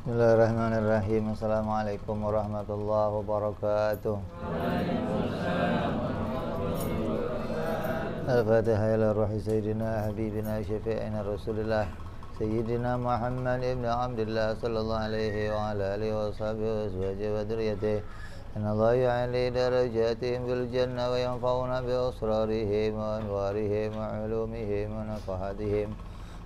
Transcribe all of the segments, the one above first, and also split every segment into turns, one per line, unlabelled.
Bismillahirrahmanirrahim. Assalamualaikum warahmatullahi wabarakatuh. Al-Fatihah ila ruhi Sayyidina Habibina Syafi'ina Rasulillah Sayyidina Muhammad ibn Abdullah sallallahu alaihi wa ala alihi wa sahbihi wa azwajihi wa dhurriyyatihi. Inna Allah ya'li darajatihim bil jannah wa yanfa'una bi asrarihim wa anwarihim wa ulumihim wa nafahatihim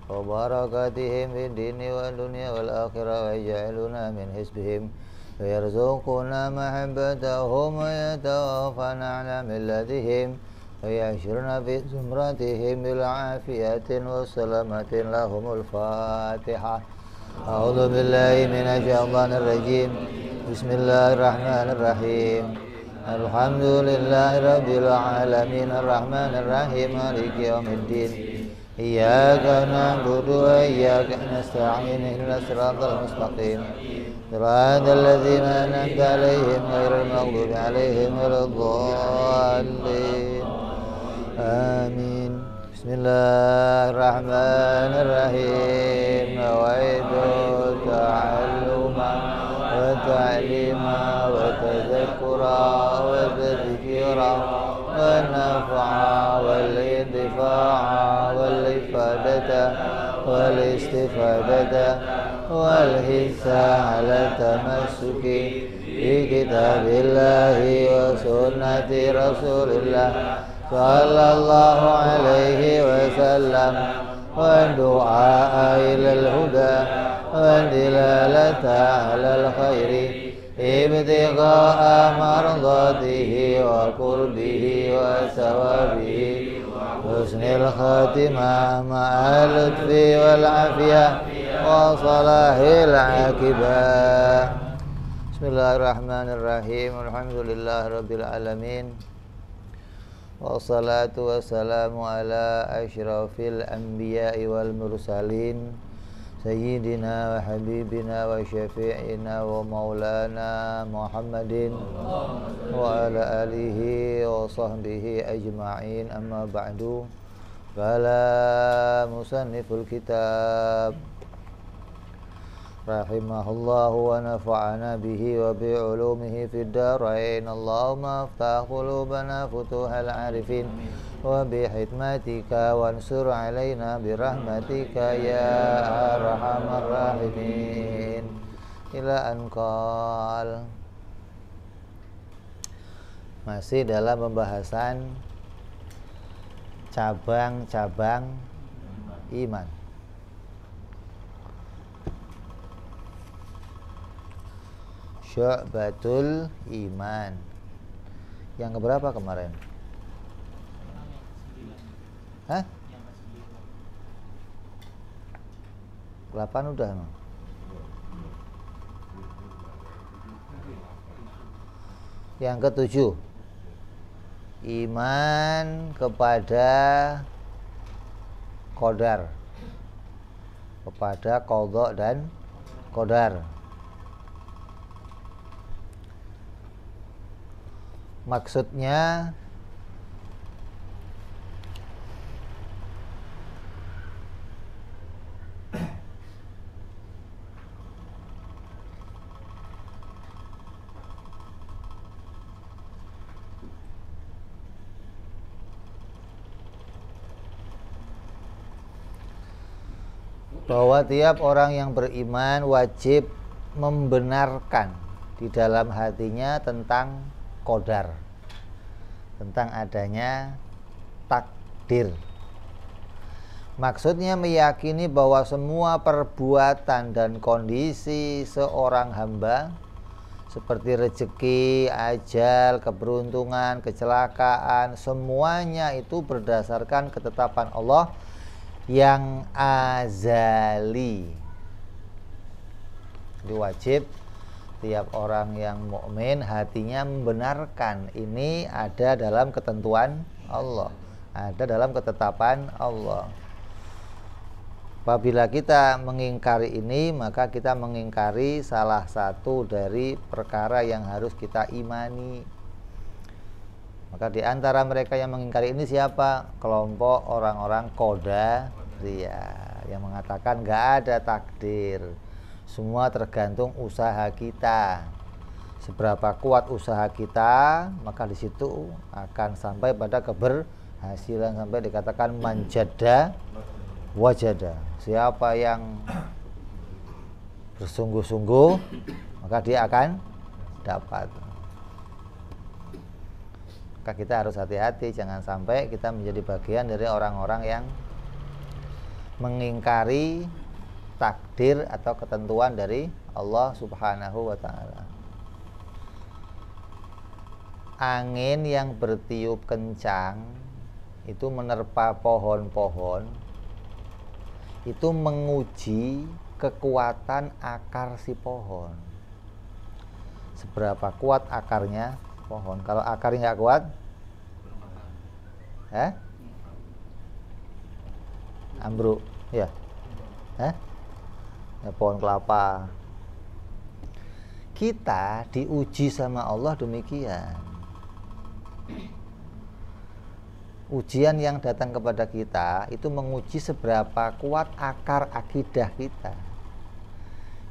wa barakatihim fid dini wal dunya wal akhirah wa yaj'aluna min hisbihim wa yarzuquna mahabbatahum wa yatawaffana ala millatihim wa yahsyuruna fi zumratihim bil afiyatin wa salamatin lahumul fatihah. A'udzu billahi minasy syaithanir rajim. Bismillahirrahmanirrahim. Alhamdulillahi rabbil alamin arrahmanir rahim maliki yaumiddin. Iyyaka na'budu wa iyyaka nasta'in ihdinas siratal mustaqim siratal ladzina an'amta 'alaihim ghairil maghdubi 'alaihim waladdallin. Amin. Bismillahirrahmanirrahim. Nawaitu ta'alluma wa ta'lima wa tadhakkura wa tadhkira wa naf'a wal intifa'a wal ifadata wal istifadata wal hissa ala tamassuki bi kitabillahi wa sunnati rasulillah sallallahu alaihi wasallam wa du'a ilal huda wa dilalata alal khairi ibtigha'a mardatihi wa qurbihi wa sawabihi husnil khatimah ma'al lutfi wal afiyah wa salahil akibah. Bismillahirrahmanirrahim. Alhamdulillahi rabbil alamin. Wassalatu wassalamu ala asyrafil anbiya'i wal mursalin Sayyidina wa habibina wa syafi'ina wa maulana Muhammadin wa ala alihi wa sahbihi ajma'in. Amma ba'du. Qala musanniful kitab rahimahullahu wa nafa'ana bihi wa bi'ulumihi fid darain. Allahumma aftah qulubana futuhal arifin wa bihikmatika wansur alaina birahmatika ya arhamar rahimin. Ila anqal. Masih dalam pembahasan cabang-cabang iman. Syu'batul iman. Yang keberapa kemarin? Hah? 8 udah. Yang ketujuh, iman kepada qadar, kepada qadha dan qadar. Maksudnya bahwa tiap orang yang beriman wajib membenarkan di dalam hatinya tentang qadar, tentang adanya takdir. Maksudnya meyakini bahwa semua perbuatan dan kondisi seorang hamba seperti rezeki, ajal, keberuntungan, kecelakaan, semuanya itu berdasarkan ketetapan Allah yang azali. Jadi wajib tiap orang yang mukmin hatinya membenarkan ini ada dalam ketentuan Allah, ada dalam ketetapan Allah. Apabila kita mengingkari ini, maka kita mengingkari salah satu dari perkara yang harus kita imani. Maka di antara mereka yang mengingkari ini siapa? Kelompok orang-orang Qadariyah yang mengatakan nggak ada takdir. Semua tergantung usaha kita. Seberapa kuat usaha kita, maka di situ akan sampai pada keberhasilan, sampai dikatakan manjada wajada. Siapa yang bersungguh-sungguh, maka dia akan dapat. Maka kita harus hati-hati, jangan sampai kita menjadi bagian dari orang-orang yang mengingkari takdir atau ketentuan dari Allah Subhanahu wa ta'ala. Angin yang bertiup kencang itu menerpa pohon-pohon, itu menguji kekuatan akar si pohon. Seberapa kuat akarnya pohon. Kalau akarnya nggak kuat, ambruk, ya, ya, pohon kelapa. Kita diuji sama Allah demikian. Ujian yang datang kepada kita itu menguji seberapa kuat akar akidah kita.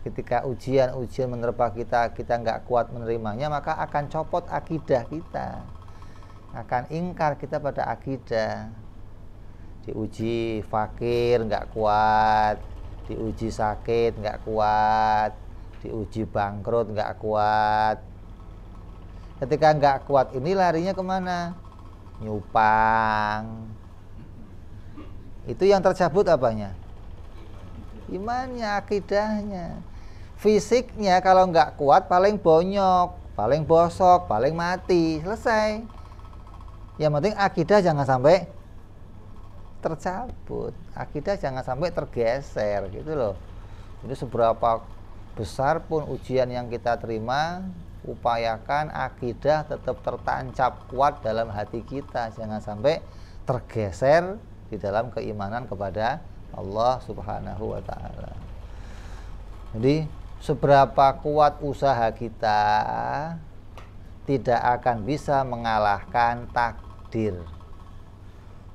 Ketika ujian-ujian menerpa kita, kita nggak kuat menerimanya, maka akan copot akidah kita, akan ingkar kita pada akidah. Diuji fakir nggak kuat, diuji sakit nggak kuat, diuji bangkrut nggak kuat. Ketika nggak kuat ini larinya kemana? Nyupang. Itu yang tercabut apanya? Imannya, akidahnya. Fisiknya kalau nggak kuat paling bonyok, paling bosok, paling mati, selesai. Yang penting akidah jangan sampai tercabut, akidah jangan sampai tergeser, gitu loh. Jadi seberapa besar pun ujian yang kita terima, upayakan akidah tetap tertancap kuat dalam hati kita, jangan sampai tergeser di dalam keimanan kepada Allah Subhanahu wa ta'ala. Jadi seberapa kuat usaha kita tidak akan bisa mengalahkan takdir.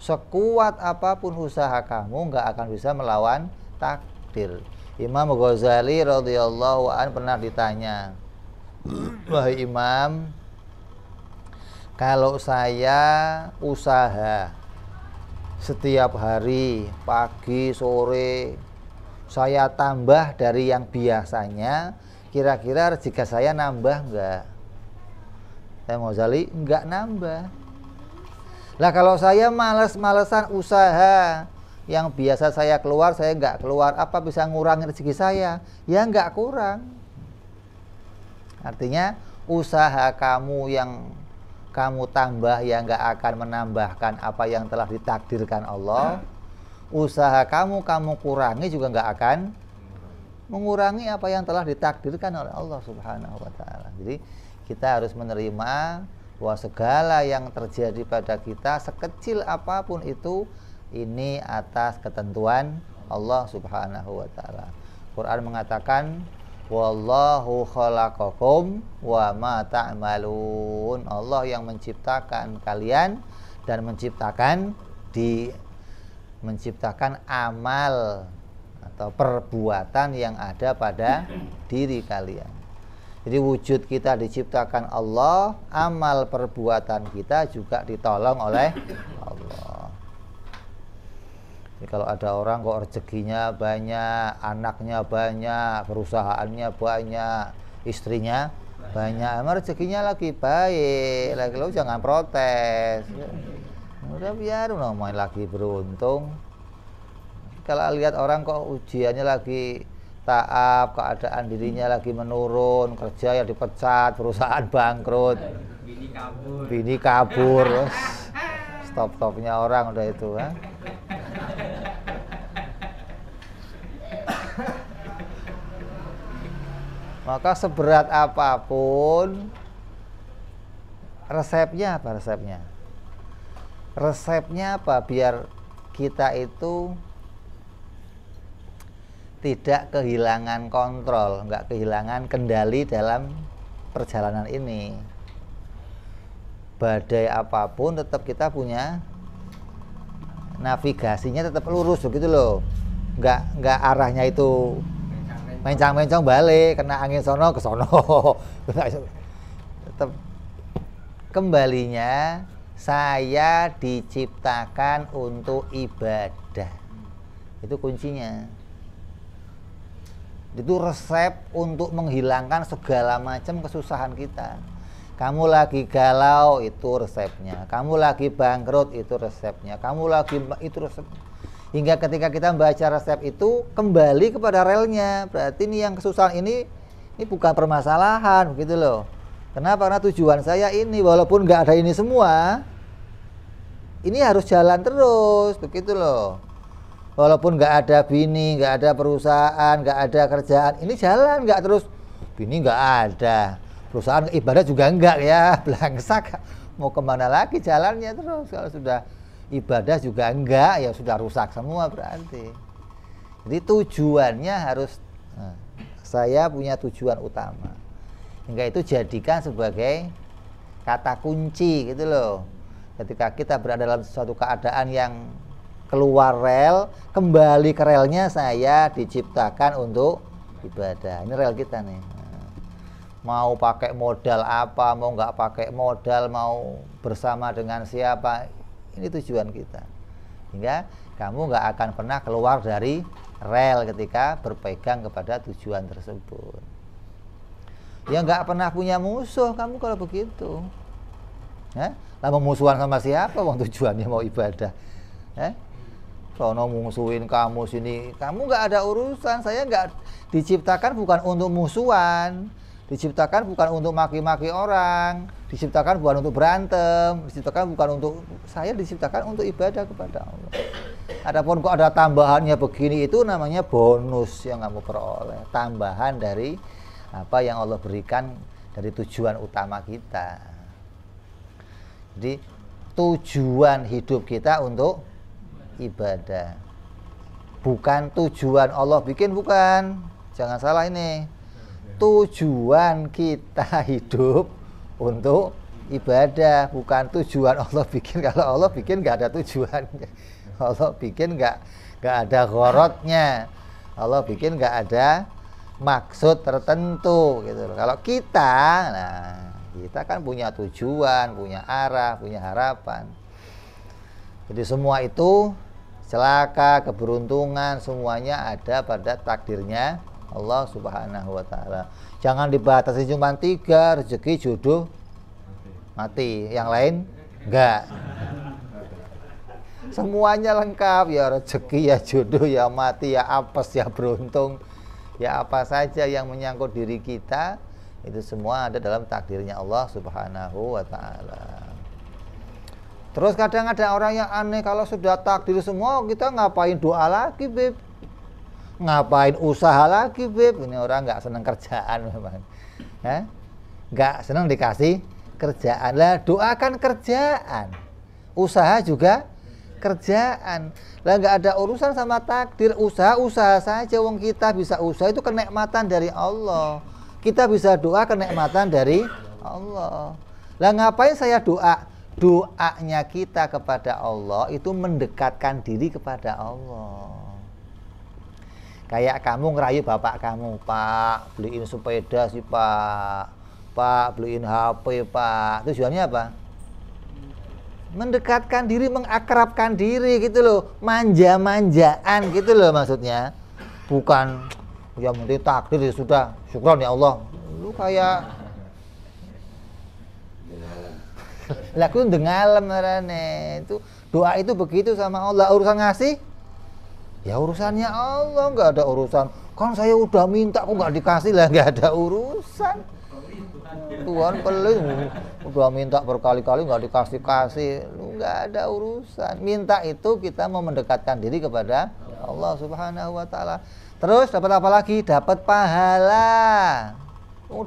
Sekuat apapun usaha kamu nggak akan bisa melawan takdir. Imam Ghazali radhiyallahu an pernah ditanya, wahai Imam, kalau saya usaha setiap hari, pagi, sore, saya tambah dari yang biasanya, kira-kira rezeki saya nambah enggak? Imam Ghazali, enggak nambah. Lah kalau saya males-malesan usaha, yang biasa saya keluar, saya enggak keluar, apa bisa ngurangi rezeki saya? Ya enggak kurang. Artinya usaha kamu yang kamu tambah yang enggak akan menambahkan apa yang telah ditakdirkan Allah. Usaha kamu kurangi juga enggak akan mengurangi apa yang telah ditakdirkan oleh Allah Subhanahu wa ta'ala. Jadi kita harus menerima bahwa segala yang terjadi pada kita, sekecil apapun itu, ini atas ketentuan Allah Subhanahu wa ta'ala. Quran mengatakan, wallahu khalaqakum wa ma ta'malun. Allah yang menciptakan kalian dan menciptakan amal atau perbuatan yang ada pada diri kalian. Jadi wujud kita diciptakan Allah, amal perbuatan kita juga ditolong oleh Allah. Jadi kalau ada orang kok rezekinya banyak, anaknya banyak, perusahaannya banyak, istrinya banyak, emang rezekinya lagi baik, lagi lo jangan protes. Udah biar main lagi beruntung. Kalau lihat orang kok ujiannya lagi taab, keadaan dirinya lagi menurun, kerja yang dipecat, perusahaan bangkrut, bini kabur, stop-stopnya orang udah itu, ha? Maka seberat apapun, resepnya apa? Resepnya apa? Biar kita itu tidak kehilangan kontrol, nggak kehilangan kendali dalam perjalanan ini. Badai apapun tetap kita punya navigasinya, tetap lurus begitu loh. Nggak arahnya itu mencang-mencang balik, kena angin sono ke sono. Tetap kembalinya saya diciptakan untuk ibadah. Itu kuncinya. Itu resep untuk menghilangkan segala macam kesusahan kita. Kamu lagi galau, itu resepnya. Kamu lagi bangkrut, itu resepnya. Kamu lagi itu resepnya. Hingga ketika kita membaca resep itu kembali kepada relnya. Berarti ini yang kesusahan ini bukan permasalahan, begitu loh. Kenapa? Karena tujuan saya ini, walaupun nggak ada ini semua, ini harus jalan terus, begitu loh. Walaupun nggak ada bini, nggak ada perusahaan, nggak ada kerjaan, ini jalan nggak terus. Bini nggak ada, perusahaan ibadah juga enggak ya, belangsak. Mau kemana lagi jalannya terus? Kalau sudah ibadah juga enggak, ya sudah rusak semua berarti. Jadi tujuannya harus, saya punya tujuan utama. Hingga itu jadikan sebagai kata kunci gitu loh. Ketika kita berada dalam suatu keadaan yang keluar rel, kembali ke relnya, saya diciptakan untuk ibadah. Ini rel kita nih. Mau pakai modal apa, mau nggak pakai modal, mau bersama dengan siapa, ini tujuan kita. Hingga kamu nggak akan pernah keluar dari rel ketika berpegang kepada tujuan tersebut. Ya nggak pernah punya musuh kamu kalau begitu. Lah memusuhan sama siapa? Wong tujuannya mau ibadah. Sono musuhin kamu sini, kamu nggak ada urusan. Saya nggak diciptakan bukan untuk musuhan, diciptakan bukan untuk maki-maki orang, diciptakan bukan untuk berantem, diciptakan bukan untuk, saya diciptakan untuk ibadah kepada Allah. Adapun kok ada tambahannya begini, itu namanya bonus yang kamu peroleh, tambahan dari apa yang Allah berikan dari tujuan utama kita. Jadi tujuan hidup kita untuk ibadah, bukan tujuan Allah bikin, bukan, jangan salah ini. Tujuan kita hidup untuk ibadah, bukan tujuan Allah bikin. Kalau Allah bikin nggak ada tujuannya, Allah bikin nggak ada gharadnya, Allah bikin nggak ada maksud tertentu gitu. Kalau kita, kita kan punya tujuan, punya arah, punya harapan. Jadi semua itu celaka, keberuntungan, semuanya ada pada takdirnya Allah Subhanahu wa ta'ala. Jangan dibatasi cuma 3, rezeki, jodoh, mati. Yang lain enggak. Semuanya lengkap, ya rezeki, ya jodoh, ya mati, ya apes, ya beruntung, ya apa saja yang menyangkut diri kita, itu semua ada dalam takdirnya Allah Subhanahu wa ta'ala. Terus kadang ada orang yang aneh, kalau sudah takdir semua, kita ngapain doa lagi, Beb? Ngapain usaha lagi, Beb? Ini orang nggak senang kerjaan memang. Nggak senang dikasih kerjaan. Lah, doa kan kerjaan. Usaha juga kerjaan. Lah, nggak ada urusan sama takdir. Usaha saja. Wong kita bisa usaha, itu kenikmatan dari Allah. Kita bisa doa, kenikmatan dari Allah. Lah, ngapain saya doa? Doanya kita kepada Allah itu mendekatkan diri kepada Allah. Kayak kamu ngerayu bapak kamu, Pak, beliin sepeda sih Pak, Pak, beliin HP Pak. Tujuannya apa? Mendekatkan diri, mengakrabkan diri gitu loh, manja-manjaan gitu loh maksudnya. Bukan yang penting takdir ya sudah, syukron ya Allah. Lu kayak laku dengalem marane. Itu doa itu begitu sama Allah. Urusan ngasih, ya urusannya Allah, nggak ada urusan. Kan saya udah minta kok nggak dikasih, lah nggak ada urusan. Tuhan pelit, udah minta berkali-kali nggak dikasih-kasih, lu nggak ada urusan. Minta itu kita mau mendekatkan diri kepada Allah Subhanahu wa ta'ala. Terus dapat apa lagi? Dapat pahala.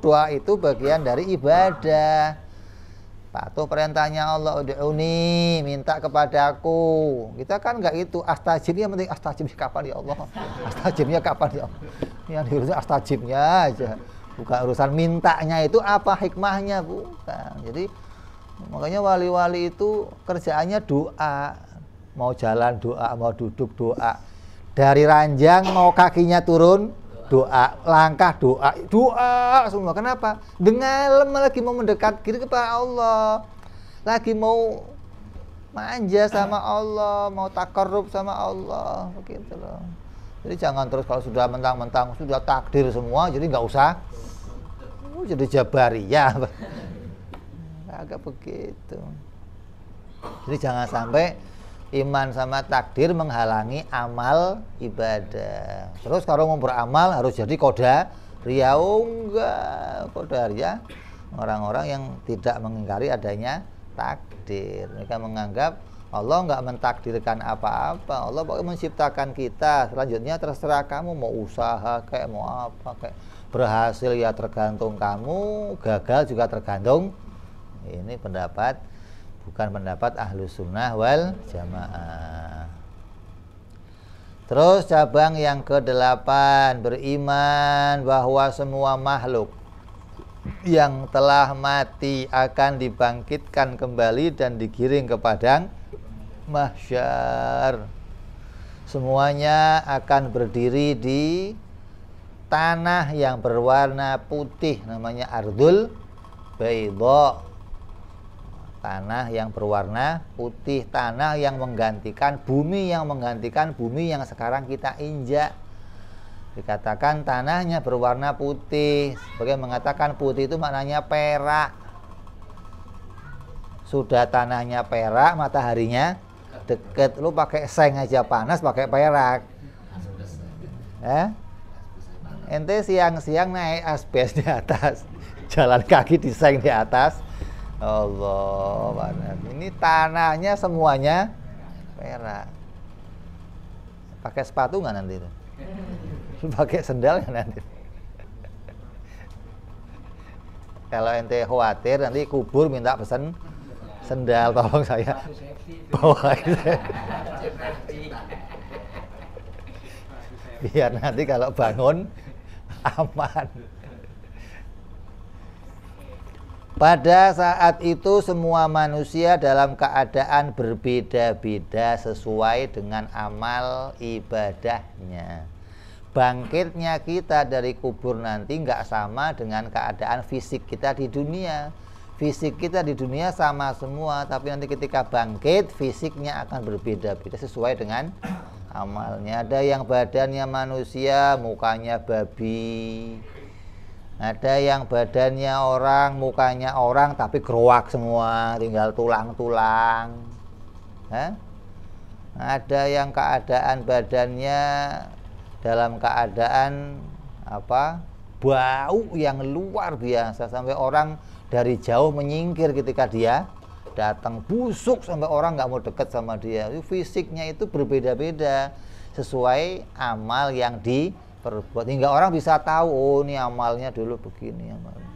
Doa itu bagian dari ibadah. Patuh perintahnya Allah, ud'uni, minta kepadaku. Kita kan nggak itu, astajibnya penting, astajibnya kapan ya Allah? Astajibnya kapan ya Allah? Yang diurusin astajibnya aja. Bukan urusan mintanya itu apa hikmahnya, bukan. Jadi makanya wali-wali itu kerjaannya doa. Mau jalan doa, mau duduk doa. Dari ranjang mau kakinya turun, Doa, langkah doa semua. Kenapa? Dengan lagi mau mendekat diri kepada Allah, lagi mau manja sama Allah, mau takarrub sama Allah, begitu loh. Jadi jangan terus kalau sudah mentang-mentang sudah takdir semua, jadi nggak usah jadi jabariyah. Agak begitu. Jadi jangan sampai iman sama takdir menghalangi amal ibadah. Terus kalau mau beramal harus jadi qadariyah. Oh enggak, qadariyah orang-orang yang tidak mengingkari adanya takdir. Mereka menganggap Allah enggak mentakdirkan apa-apa. Allah pokoknya menciptakan kita. Selanjutnya terserah kamu mau usaha kayak mau apa kayak, berhasil ya tergantung kamu, gagal juga tergantung. Ini pendapat bukan pendapat Ahlus Sunnah wal Jamaah. Terus cabang yang ke-8, beriman bahwa semua makhluk yang telah mati akan dibangkitkan kembali dan digiring ke padang mahsyar. Semuanya akan berdiri di tanah yang berwarna putih, namanya ardul baydha. Tanah yang berwarna putih, tanah yang menggantikan bumi yang sekarang kita injak. Dikatakan tanahnya berwarna putih, sebagai mengatakan putih itu maknanya perak. Sudah tanahnya perak, mataharinya deket, lu pakai seng aja panas, pakai perak. Ente siang-siang naik asbes di atas, jalan kaki di seng di atas. Allah, ini tanahnya semuanya perak. Pakai sepatu nggak nanti itu? Pakai sendal nggak nanti? Kalau ente khawatir nanti kubur minta pesan sendal, tolong saya bawa itu. Biar nanti kalau bangun aman. Pada saat itu semua manusia dalam keadaan berbeda-beda sesuai dengan amal ibadahnya. Bangkitnya kita dari kubur nanti nggak sama dengan keadaan fisik kita di dunia. Fisik kita di dunia sama semua, tapi nanti ketika bangkit fisiknya akan berbeda-beda sesuai dengan amalnya. Ada yang badannya manusia, mukanya babi. Ada yang badannya orang, mukanya orang, tapi gerowak semua, tinggal tulang-tulang. Ada yang keadaan badannya dalam keadaan bau yang luar biasa, sampai orang dari jauh menyingkir ketika dia datang, busuk sampai orang nggak mau dekat sama dia. Fisiknya itu berbeda-beda sesuai amal yang perbuat, hingga orang bisa tahu, oh ini amalnya dulu begini amalnya.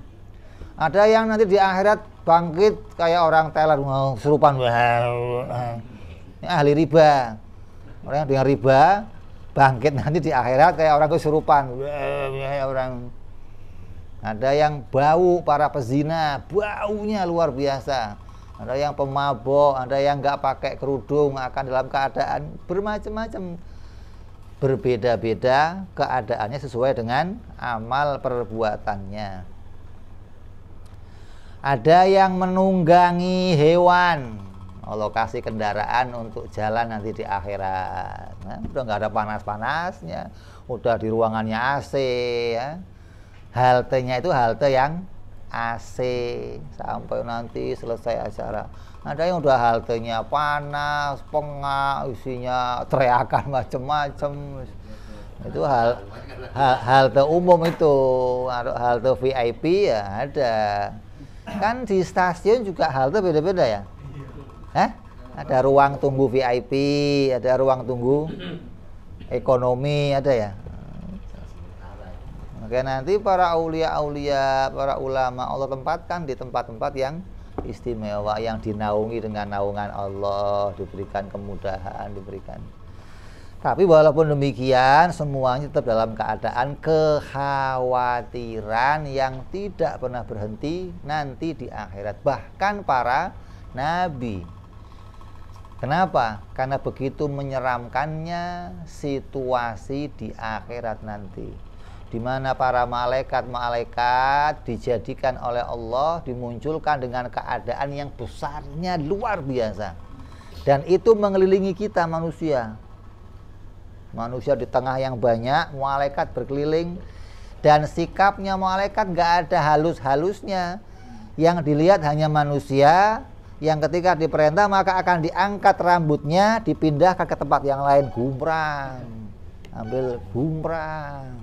Ada yang nanti di akhirat bangkit kayak orang teler, serupan, ini ahli riba. Orang yang dengan riba bangkit nanti di akhirat kayak orang kesurupan, orang. Ada yang bau, para pezina, baunya luar biasa. Ada yang pemabok, ada yang nggak pakai kerudung, akan dalam keadaan bermacam-macam. Berbeda-beda keadaannya sesuai dengan amal perbuatannya. Ada yang menunggangi hewan, Allah kasih kendaraan untuk jalan nanti di akhirat. Udah nggak ada panas-panasnya, udah di ruangannya AC ya. Haltenya itu halte yang AC sampai nanti selesai acara. Ada yang udah haltenya panas, pengak, isinya teriakan macam-macam. Itu halte umum itu, halte VIP ya ada. Kan di stasiun juga halte beda-beda ya. Ada ruang tunggu VIP, ada ruang tunggu ekonomi, ada ya. Maka nanti para aulia-aulia, para ulama Allah tempatkan di tempat-tempat yang istimewa, yang dinaungi dengan naungan Allah, diberikan kemudahan, diberikan. Tapi walaupun demikian, semuanya tetap dalam keadaan kekhawatiran yang tidak pernah berhenti nanti di akhirat. Bahkan para nabi. Kenapa? Karena begitu menyeramkannya situasi di akhirat nanti. di mana para malaikat dijadikan oleh Allah, dimunculkan dengan keadaan yang besarnya luar biasa. Dan itu mengelilingi kita manusia. Manusia di tengah yang banyak, malaikat berkeliling. Dan sikapnya malaikat nggak ada halus-halusnya. Yang dilihat hanya manusia, yang ketika diperintah maka akan diangkat rambutnya, dipindahkan ke tempat yang lain, gumrang. Ambil gumrang.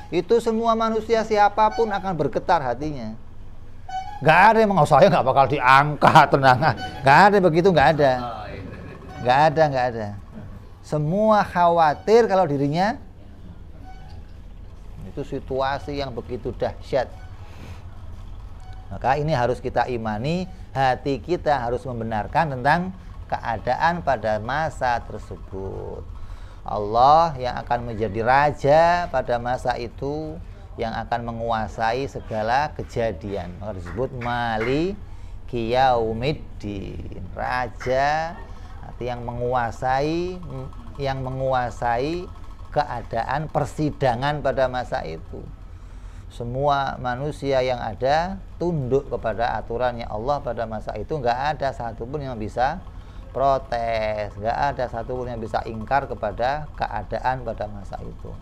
Itu semua manusia siapapun akan bergetar hatinya. Nggak ada yang saya nggak bakal diangkat, tenang. Nggak ada begitu, nggak ada. Nggak ada. Semua khawatir kalau dirinya itu situasi yang begitu dahsyat. Maka ini harus kita imani, hati kita harus membenarkan tentang keadaan pada masa tersebut. Allah yang akan menjadi raja pada masa itu, yang akan menguasai segala kejadian. Maka disebut Maliki Yaumiddin, raja, arti yang menguasai keadaan persidangan pada masa itu. Semua manusia yang ada tunduk kepada aturannya Allah pada masa itu, nggak ada satupun yang bisa protes, nggak ada satupun yang bisa ingkar kepada keadaan pada masa itu.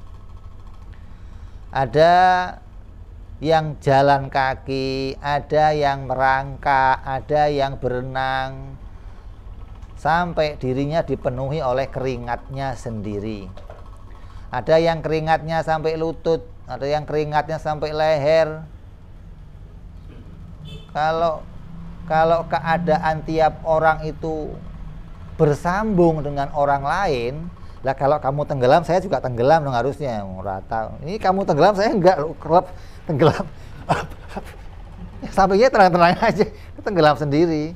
Ada yang jalan kaki, ada yang merangkak, ada yang berenang sampai dirinya dipenuhi oleh keringatnya sendiri. Ada yang keringatnya sampai lutut, ada yang keringatnya sampai leher. Kalau keadaan tiap orang itu bersambung dengan orang lain, lah kalau kamu tenggelam saya juga tenggelam dong harusnya, rata. Ini kamu tenggelam saya enggak, klub tenggelam. Sampingnya tenang-tenang aja, tenggelam sendiri.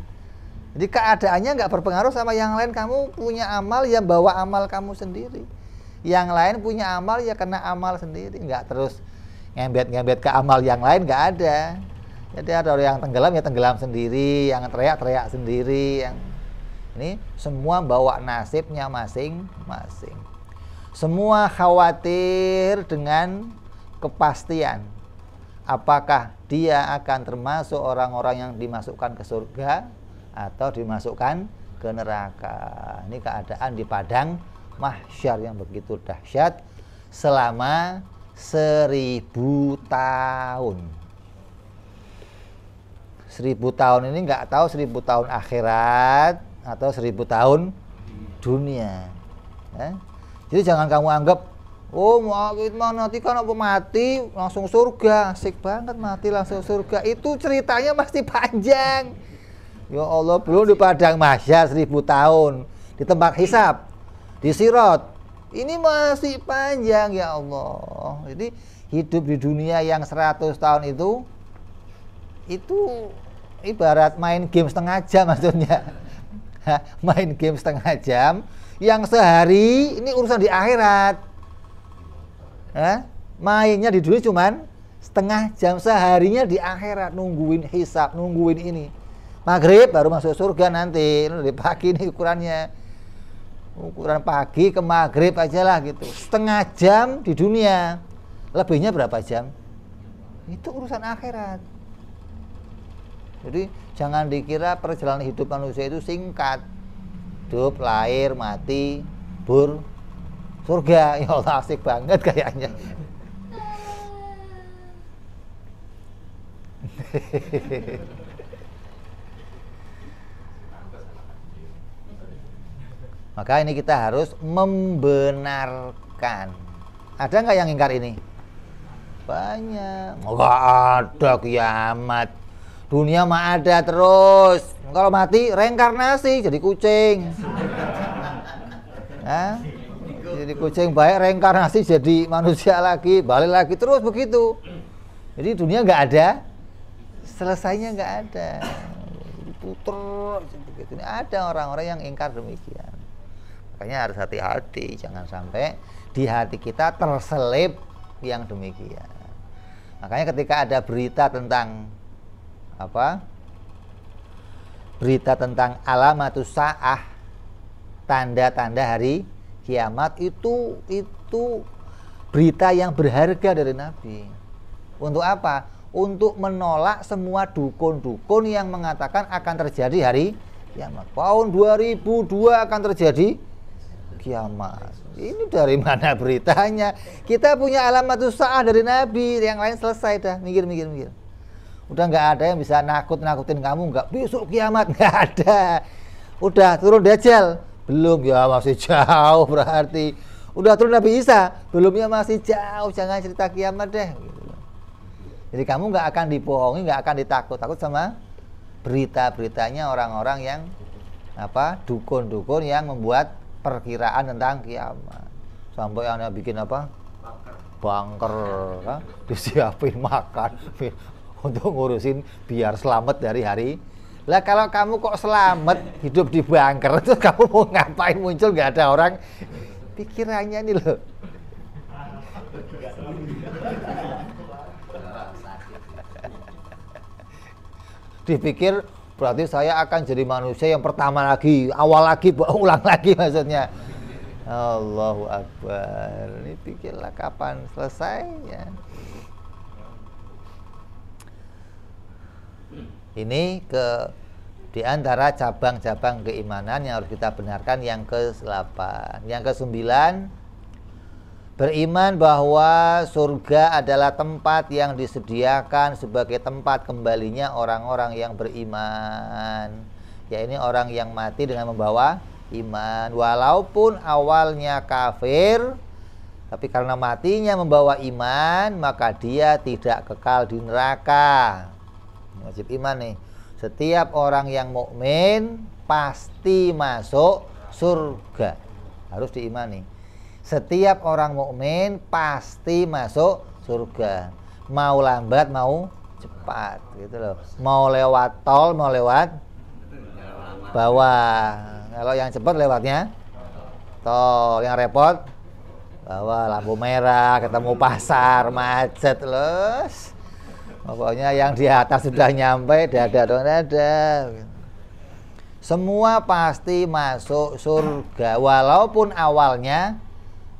Jadi keadaannya enggak berpengaruh sama yang lain. Kamu punya amal ya bawa amal kamu sendiri. Yang lain punya amal ya kena amal sendiri, enggak terus ngembet-ngembet ke amal yang lain, enggak ada. Jadi ada orang yang tenggelam ya tenggelam sendiri, yang teriak-teriak sendiri, yang ini semua bawa nasibnya masing-masing. Semua khawatir dengan kepastian apakah dia akan termasuk orang-orang yang dimasukkan ke surga atau dimasukkan ke neraka. Ini keadaan di padang mahsyar yang begitu dahsyat selama 1000 tahun. 1000 tahun ini nggak tahu 1000 tahun akhirat atau 1000 tahun dunia. Jadi jangan kamu anggap, oh mau nanti kan apa mati langsung surga, asik banget mati langsung surga. Itu ceritanya masih panjang. Ya Allah, belum di padang mahsyar 1000 tahun, di tempat hisab, di Sirat. Ini masih panjang ya Allah. Jadi hidup di dunia yang 100 tahun itu ibarat main game setengah jam maksudnya. Main game setengah jam, yang sehari ini urusan di akhirat. Mainnya di dunia cuman setengah jam, seharinya di akhirat nungguin hisab, nungguin ini. Maghrib baru masuk surga nanti. Dari pagi ini ukuran pagi ke maghrib aja lah gitu. Setengah jam di dunia, lebihnya berapa jam? Itu urusan akhirat. Jadi jangan dikira perjalanan hidup manusia itu singkat. Hidup, lahir, mati, surga. Ya Allah, asik banget kayaknya. Maka ini kita harus membenarkan. Ada nggak yang ingkar ini? Banyak. Nggak ada kiamat. Dunia mah ada terus. Kalau mati reinkarnasi jadi kucing. Jadi kucing baik, reinkarnasi jadi manusia lagi, balik lagi terus begitu. Jadi dunia nggak ada, selesainya nggak ada. Puter begitu. Ini ada orang-orang yang ingkar demikian. Makanya harus hati-hati, jangan sampai di hati kita terselip yang demikian. Makanya ketika ada berita tentang berita tentang alamatus sa'ah, tanda-tanda hari kiamat, itu berita yang berharga dari Nabi. Untuk apa? Untuk menolak semua dukun-dukun yang mengatakan akan terjadi hari kiamat. Tahun 2002 akan terjadi kiamat. Ini dari mana beritanya? Kita punya alamat usaha dari Nabi, yang lain selesai dah. Mikir. Udah nggak ada yang bisa nakut-nakutin kamu, nggak besok kiamat, nggak ada. Udah turun Dajjal, belum, ya masih jauh berarti. Udah turun Nabi Isa, belum, ya masih jauh, jangan cerita kiamat deh. Jadi kamu nggak akan dibohongi, nggak akan ditakut-takut sama berita-beritanya orang-orang yang dukun-dukun yang membuat perkiraan tentang kiamat. Sampai yang bikin bunker, disiapin makan untuk ngurusin biar selamat dari hari. Lah kalau kamu kok selamat hidup di bunker, itu kamu mau ngapain muncul, nggak ada orang. Pikirannya nih loh. Dipikir berarti saya akan jadi manusia yang pertama lagi, awal lagi, ulang lagi maksudnya. Allahu Akbar. Ini pikirlah kapan selesainya. Ini di antara cabang-cabang keimanan yang harus kita benarkan yang ke-8. Yang ke-9, beriman bahwa surga adalah tempat yang disediakan sebagai tempat kembalinya orang-orang yang beriman. Ya, ini orang yang mati dengan membawa iman. Walaupun awalnya kafir, tapi karena matinya membawa iman, maka dia tidak kekal di neraka. Wajib iman nih. Setiap orang yang mukmin pasti masuk surga. Harus diimani. Setiap orang mukmin pasti masuk surga. Mau lambat mau cepat gitu loh. Mau lewat tol, mau lewat bawah. Kalau yang cepat lewatnya tol, yang repot bawah, lampu merah, ketemu pasar, macet loh. Pokoknya yang di atas sudah nyampe, dada. Semua pasti masuk surga walaupun awalnya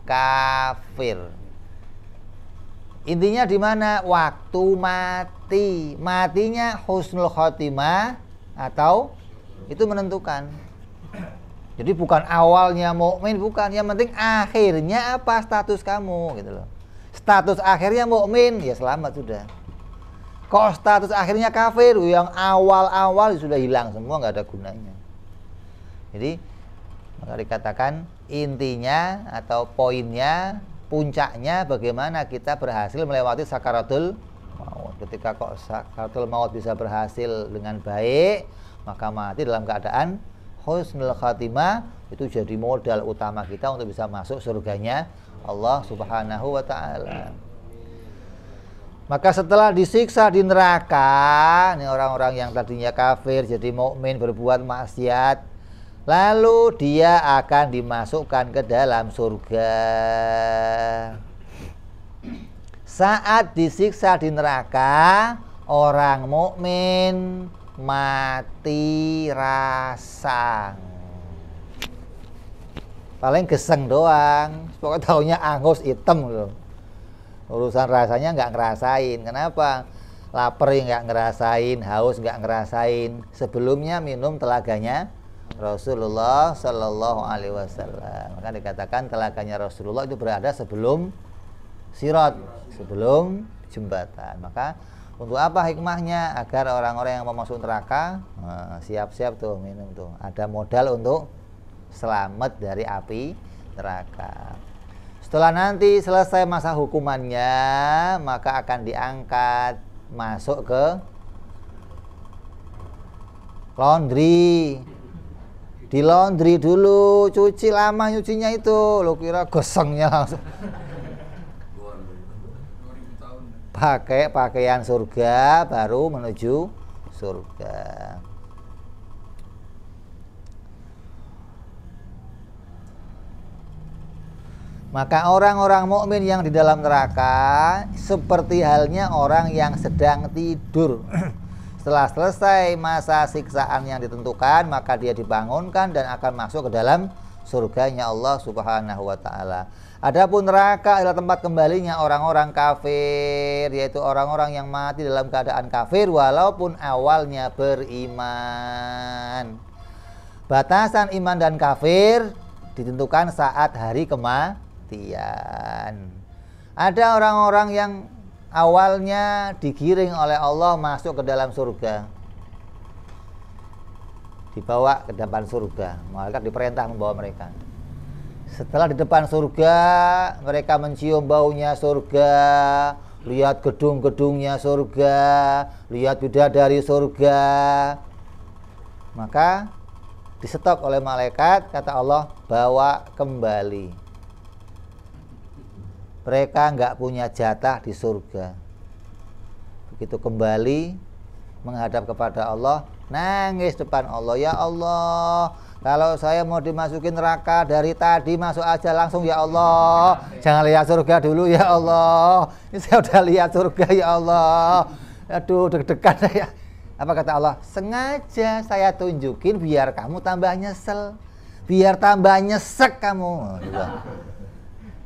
kafir. Intinya di mana? Waktu mati. Matinya husnul khotimah atau itu menentukan. Jadi bukan awalnya mukmin, bukan. Yang penting akhirnya apa status kamu gitu loh. Status akhirnya mukmin, ya selamat sudah. Kok status akhirnya kafir, yang awal-awal sudah hilang semua, nggak ada gunanya. Jadi maka dikatakan intinya atau poinnya, puncaknya bagaimana kita berhasil melewati sakaratul maut. Ketika kok sakaratul maut bisa berhasil dengan baik, maka mati dalam keadaan husnul khatimah, itu jadi modal utama kita untuk bisa masuk surganya Allah Subhanahu wa ta'ala. Maka setelah disiksa di neraka, ini orang-orang yang tadinya kafir jadi mukmin berbuat maksiat, lalu dia akan dimasukkan ke dalam surga. Saat disiksa di neraka, orang mukmin mati rasa. Paling geseng doang, pokoknya taunya angus hitam loh. Urusan rasanya nggak ngerasain. Kenapa? Lapar nggak ngerasain, haus nggak ngerasain. Sebelumnya minum telaganya Rasulullah Sallallahu Alaihi Wasallam. Maka dikatakan telaganya Rasulullah itu berada sebelum sirat, sebelum jembatan. Maka untuk apa hikmahnya? Agar orang-orang yang mau masuk neraka siap-siap tuh minum tuh. Ada modal untuk selamat dari api neraka. Setelah nanti selesai masa hukumannya, maka akan diangkat masuk ke laundry. Di laundry dulu, cuci lama nyucinya itu. Lo kira gosongnya langsung. Pakai pakaian surga baru menuju surga. Maka orang-orang mukmin yang di dalam neraka seperti halnya orang yang sedang tidur. Setelah selesai masa siksaan yang ditentukan, maka dia dibangunkan dan akan masuk ke dalam surganya Allah Subhanahu wa ta'ala. Adapun neraka adalah tempat kembalinya orang-orang kafir, yaitu orang-orang yang mati dalam keadaan kafir walaupun awalnya beriman. Batasan iman dan kafir ditentukan saat hari kematian. Ada orang-orang yang awalnya digiring oleh Allah masuk ke dalam surga, dibawa ke depan surga, malaikat diperintah membawa mereka. Setelah di depan surga, mereka mencium baunya surga, lihat gedung-gedungnya surga, lihat bidadari surga. Maka disetop oleh malaikat, kata Allah, bawa kembali. Mereka nggak punya jatah di surga. Begitu kembali menghadap kepada Allah, nangis depan Allah, ya Allah, kalau saya mau dimasukin neraka dari tadi masuk aja langsung ya Allah, jangan lihat surga dulu ya Allah, ini saya udah lihat surga ya Allah, aduh deg-degan saya. Apa kata Allah? Sengaja saya tunjukin biar kamu tambah nyesel, biar tambah nyesek kamu.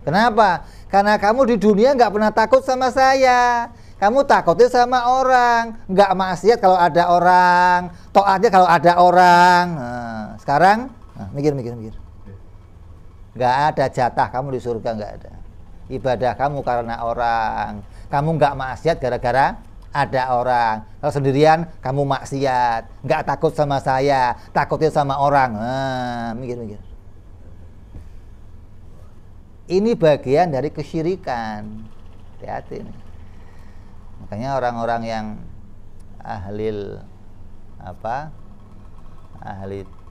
Kenapa? Karena kamu di dunia nggak pernah takut sama saya. Kamu takutnya sama orang, nggak maksiat kalau ada orang, taatnya kalau ada orang. Nah, sekarang, mikir. Nggak ada jatah kamu di surga, nggak ada. Ibadah kamu karena orang, kamu nggak maksiat gara-gara ada orang. Kalau sendirian, kamu maksiat, nggak takut sama saya, takutnya sama orang. Nah, mikir. Ini bagian dari kesyirikan. Hati-hati nih. Makanya orang-orang yang ahli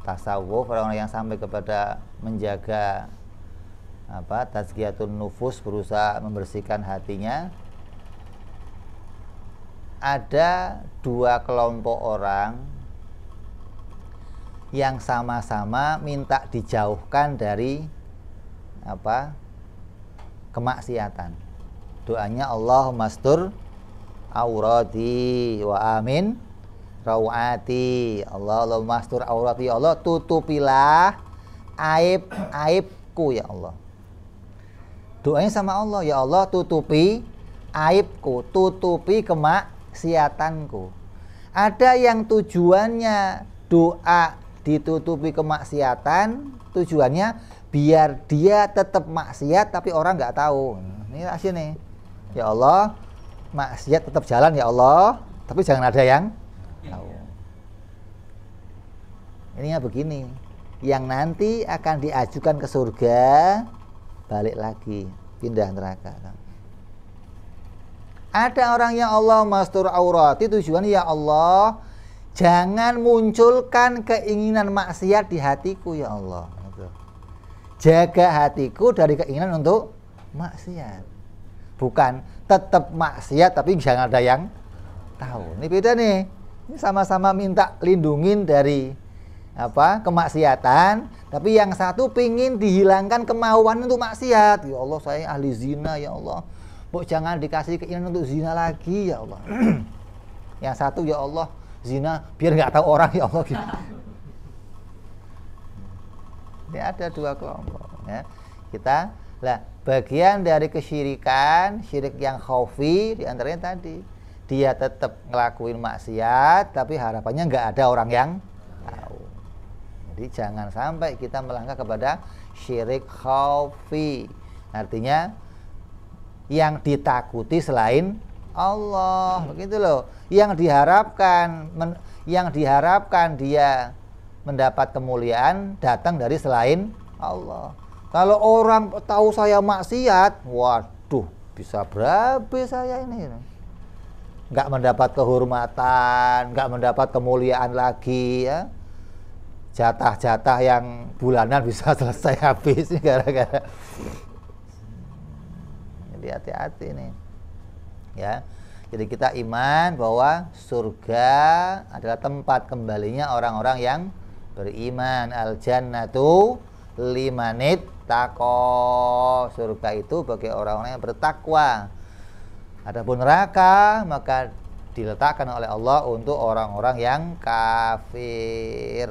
tasawuf, orang-orang yang sampai kepada menjaga tazkiyatun nufus, berusaha membersihkan hatinya, ada dua kelompok orang yang sama-sama minta dijauhkan dari kemaksiatan. Doanya Allahumma astur aurati wa amin rawati. Allahumma astur aurati, ya Allah tutupilah aibku ya Allah. Doanya sama Allah, ya Allah tutupi aibku, tutupi kemaksiatanku. Ada yang tujuannya doa ditutupi kemaksiatan, tujuannya biar dia tetap maksiat tapi orang nggak tahu. Ini rahasia nih. Ya Allah, maksiat tetap jalan ya Allah, tapi jangan ada yang tahu. Ininya begini, yang nanti akan diajukan ke surga, balik lagi, pindah neraka. Ada orang yang Allah mastur aurati, tujuannya ya Allah, jangan munculkan keinginan maksiat di hatiku ya Allah. Jaga hatiku dari keinginan untuk maksiat. Bukan tetap maksiat tapi jangan ada yang tahu. Ini beda nih. Ini sama-sama minta lindungin dari kemaksiatan, tapi yang satu pingin dihilangkan kemauan untuk maksiat. Ya Allah, saya ahli zina ya Allah. Pok jangan dikasih keinginan untuk zina lagi ya Allah. Yang satu ya Allah, zina biar nggak tahu orang ya Allah. Ini ada dua kelompok ya. Bagian dari kesyirikan, syirik yang khaufi diantaranya tadi, dia tetap ngelakuin maksiat tapi harapannya nggak ada orang yang tahu. Jadi jangan sampai kita melangkah kepada syirik khaufi, artinya yang ditakuti selain Allah, begitu loh. Yang diharapkan dia mendapat kemuliaan datang dari selain Allah. Kalau orang tahu saya maksiat, waduh, bisa berabe saya ini. Nggak mendapat kehormatan, nggak mendapat kemuliaan lagi ya. Jatah-jatah yang bulanan bisa selesai habis gara-gara. Jadi hati-hati nih. Ya. Jadi kita iman bahwa surga adalah tempat kembalinya orang-orang yang beriman. Al-jannatu limanit taqwa. Surga itu bagi orang-orang yang bertakwa. Adapun neraka maka diletakkan oleh Allah untuk orang-orang yang kafir.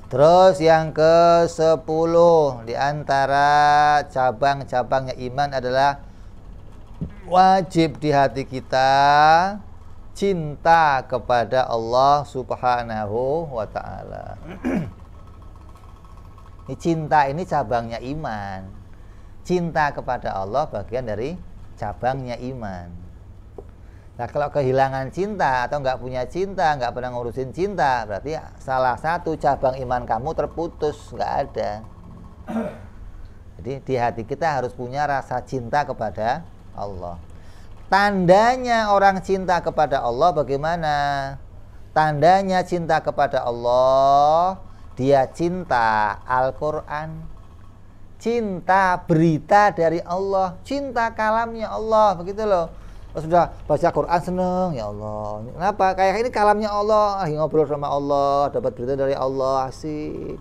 Terus yang ke-10 di antara cabang-cabangnya iman adalah wajib di hati kita cinta kepada Allah Subhanahu wa ta'ala. Ini cinta ini cabangnya iman. Cinta kepada Allah bagian dari cabangnya iman. Nah, kalau kehilangan cinta atau nggak punya cinta, nggak pernah ngurusin cinta, berarti salah satu cabang iman kamu terputus, nggak ada. Jadi di hati kita harus punya rasa cinta kepada Allah. Tandanya orang cinta kepada Allah bagaimana? Tandanya cinta kepada Allah, dia cinta Al-Quran, cinta berita dari Allah, cinta kalamnya Allah, begitu loh. Sudah baca Quran seneng, ya Allah. Kenapa? Kayak ini kalamnya Allah, ngobrol sama Allah, dapat berita dari Allah, asik.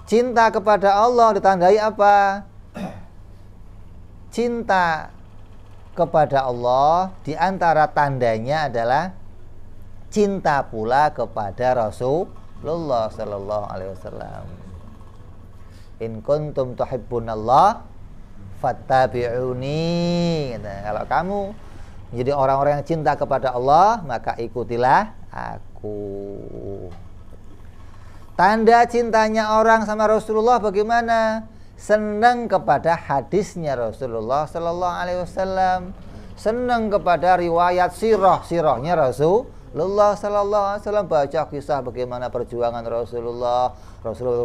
Cinta kepada Allah ditandai apa? Cinta kepada Allah di antara tandanya adalah cinta pula kepada Rasulullah sallallahu alaihi wasallam. In kuntum tuhibbunallah fattabi'uni. Kalau kamu menjadi orang-orang yang cinta kepada Allah, maka ikutilah aku. Tanda cintanya orang sama Rasulullah bagaimana? Senang kepada hadisnya Rasulullah sallallahu alaihi wasallam, senang kepada riwayat sirahnya Rasulullah sallallahu alaihi wasallam, baca kisah bagaimana perjuangan Rasulullah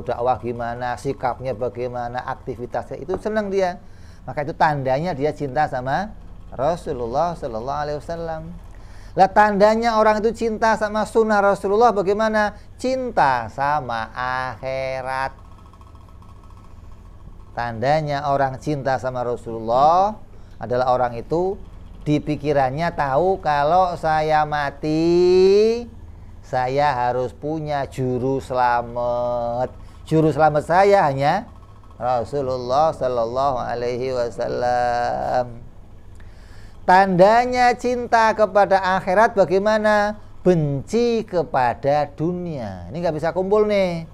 dakwah gimana, sikapnya bagaimana, aktivitasnya, itu senang dia. Maka itu tandanya dia cinta sama Rasulullah sallallahu alaihi wasallam. Lah tandanya orang itu cinta sama sunnah Rasulullah bagaimana? Cinta sama akhirat. Tandanya orang cinta sama Rasulullah adalah orang itu di pikirannya tahu kalau saya mati, saya harus punya juru selamat. Juru selamat saya hanya Rasulullah sallallahu alaihi wasallam. Tandanya cinta kepada akhirat bagaimana? Benci kepada dunia. Ini nggak bisa kumpul nih.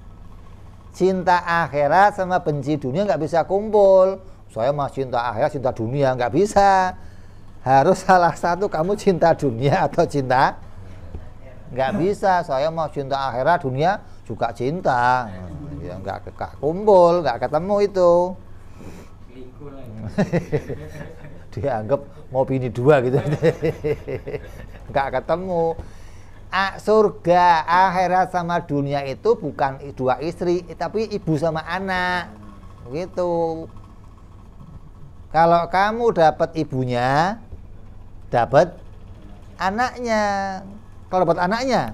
Cinta akhirat sama benci dunia nggak bisa kumpul. Saya mah cinta akhirat, cinta dunia, nggak bisa. Harus salah satu, kamu cinta dunia atau cinta. Nggak bisa. Saya mau cinta akhirat, dunia juga cinta. Ya, nggak kumpul, nggak ketemu itu. Dianggap mau bini dua gitu. Nggak ketemu. Surga, akhirat sama dunia itu bukan dua istri, tapi ibu sama anak, gitu. Kalau kamu dapat ibunya, dapat anaknya. Kalau dapat anaknya,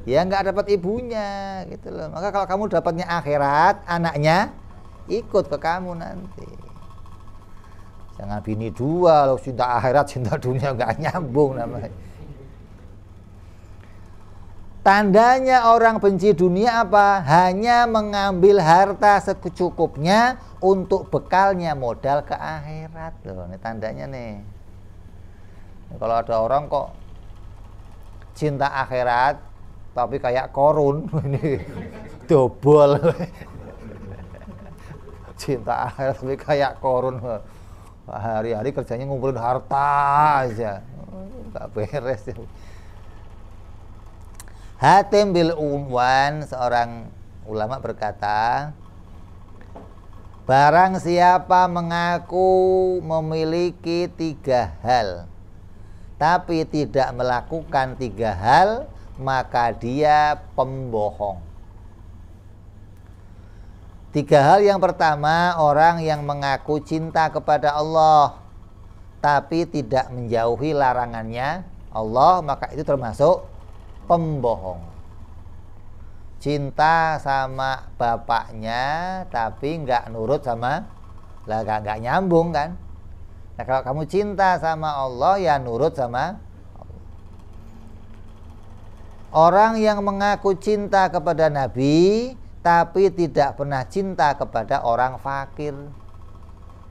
ya nggak dapat ibunya, gitu loh. Maka kalau kamu dapatnya akhirat, anaknya ikut ke kamu nanti. Jangan bini dua, loh, cinta akhirat, cinta dunia, nggak nyambung namanya. Tandanya orang benci dunia apa? Hanya mengambil harta secukupnya untuk bekalnya modal ke akhirat. Loh, ini tandanya nih. Kalau ada orang kok cinta akhirat tapi kayak korun, ini dobol. Cinta akhirat tapi kayak korun. Hari-hari kerjanya ngumpulin harta aja. Enggak beres. Hatim bil Unwan, seorang ulama berkata, barang siapa mengaku memiliki 3 hal tapi tidak melakukan 3 hal, maka dia pembohong. 3 hal yang pertama, orang yang mengaku cinta kepada Allah tapi tidak menjauhi larangannya Allah, maka itu termasuk pembohong. Cinta sama bapaknya tapi nggak nurut sama, lah nggak nyambung kan. Nah kalau kamu cinta sama Allah ya nurut sama Allah. Orang yang mengaku cinta kepada Nabi tapi tidak pernah cinta kepada orang fakir,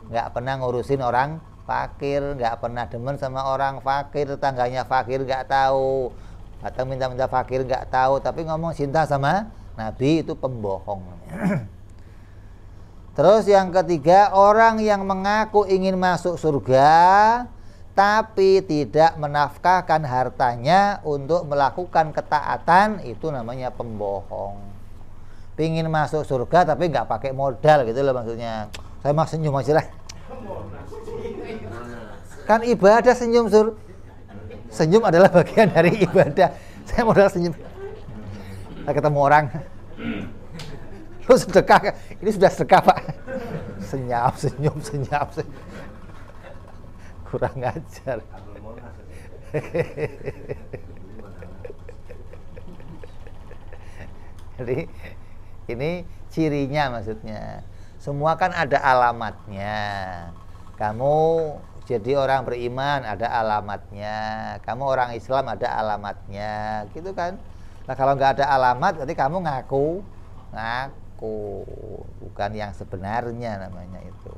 nggak pernah ngurusin orang fakir, nggak pernah demen sama orang fakir, tetangganya fakir nggak tahu, atau minta-minta fakir nggak tahu, tapi ngomong cinta sama Nabi, itu pembohong. Terus yang ketiga, orang yang mengaku ingin masuk surga tapi tidak menafkahkan hartanya untuk melakukan ketaatan, itu namanya pembohong. Pingin masuk surga tapi nggak pakai modal gitu loh maksudnya. Saya mah senyum aja lah. Kan ibadah senyum, Sur. Senyum adalah bagian dari ibadah. Saya modal senyum. Saya ketemu orang, lu sedekah, ini sudah sedekah Pak. Senyap, senyum, senyap, senyum. Kurang ajar. Jadi ini cirinya maksudnya. Semua kan ada alamatnya. Kamu jadi orang beriman ada alamatnya. Kamu orang Islam ada alamatnya, gitu kan? Nah kalau nggak ada alamat, berarti kamu ngaku, bukan yang sebenarnya namanya itu.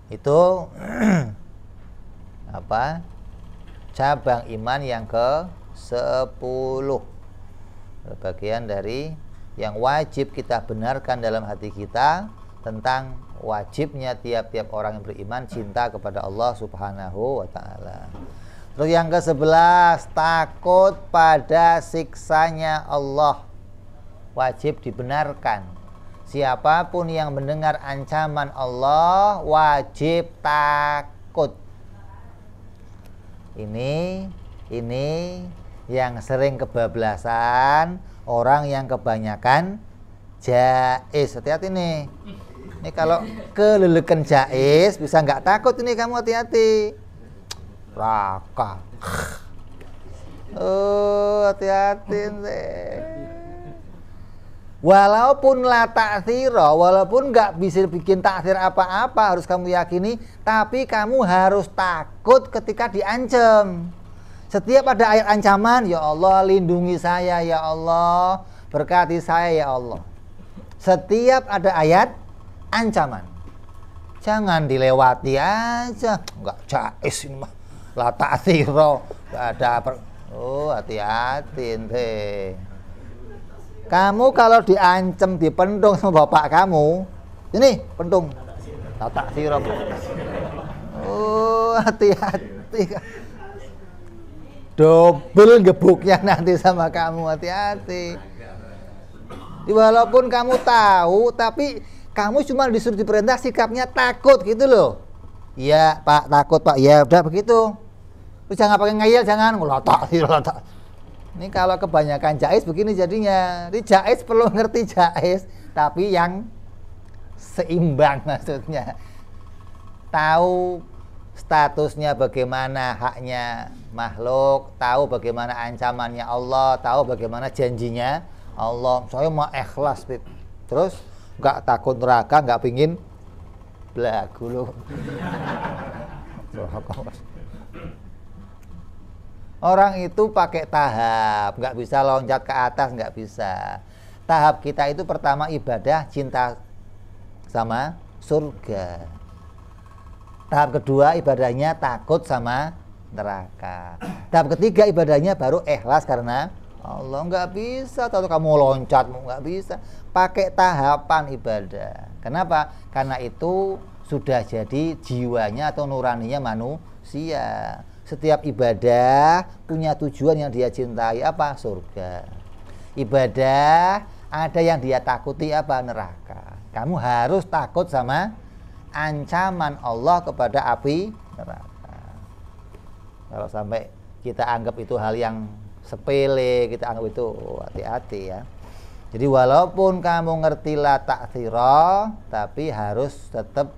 Itu apa? Cabang iman yang ke-10. Bagian dari yang wajib kita benarkan dalam hati kita tentang wajibnya tiap-tiap orang yang beriman cinta kepada Allah Subhanahu wa ta'ala. Terus yang ke-11, takut pada siksanya Allah. Wajib dibenarkan. Siapapun yang mendengar ancaman Allah wajib takut. Ini yang sering kebablasan orang yang kebanyakan jais. Hati-hati nih. Ini kalau kelelekan jais bisa nggak takut ini kamu, hati-hati. Raka. Oh, hati-hati nih. Walaupun la ta'thira, walaupun nggak bisa bikin taksir apa-apa, harus kamu yakini, tapi kamu harus takut ketika diancam. Setiap ada ayat ancaman, ya Allah lindungi saya, ya Allah berkati saya, ya Allah. Setiap ada ayat ancaman, jangan dilewati aja. Nggak jais ini mah, la ta'thira, nggak ada oh, hati-hati deh. Kamu kalau diancam, dipendung sama bapak kamu, ini pendung, la ta'thira. Oh, hati-hati. Double gebuknya nanti sama kamu, hati-hati. Walaupun kamu tahu, tapi kamu cuma disuruh diperintah sikapnya takut gitu loh. Iya Pak, takut Pak, ya udah begitu. Terus jangan pakai ngeyel, jangan ngelotak. Ini kalau kebanyakan jais begini jadinya. Ini jais perlu ngerti jais, tapi yang seimbang maksudnya. Tahu statusnya bagaimana haknya makhluk, tahu bagaimana ancamannya Allah, tahu bagaimana janjinya Allah. Saya mau ikhlas, Bib. Terus nggak takut neraka, nggak pingin belagu loh. Orang itu pakai tahap, nggak bisa loncat ke atas, nggak bisa. Tahap kita itu pertama ibadah, cinta sama surga. Tahap kedua ibadahnya takut sama neraka. Tahap ketiga ibadahnya baru ikhlas karena Allah. Nggak bisa kalau kamu loncat, nggak bisa. Pakai tahapan ibadah. Kenapa? Karena itu sudah jadi jiwanya atau nuraninya manusia. Setiap ibadah punya tujuan yang dia cintai, apa? Surga. Ibadah ada yang dia takuti, apa? Neraka. Kamu harus takut sama ancaman Allah kepada api neraka. Kalau sampai kita anggap itu hal yang sepele, kita anggap itu, hati-hati ya. Jadi walaupun kamu ngerti la ta'thira, tapi harus tetap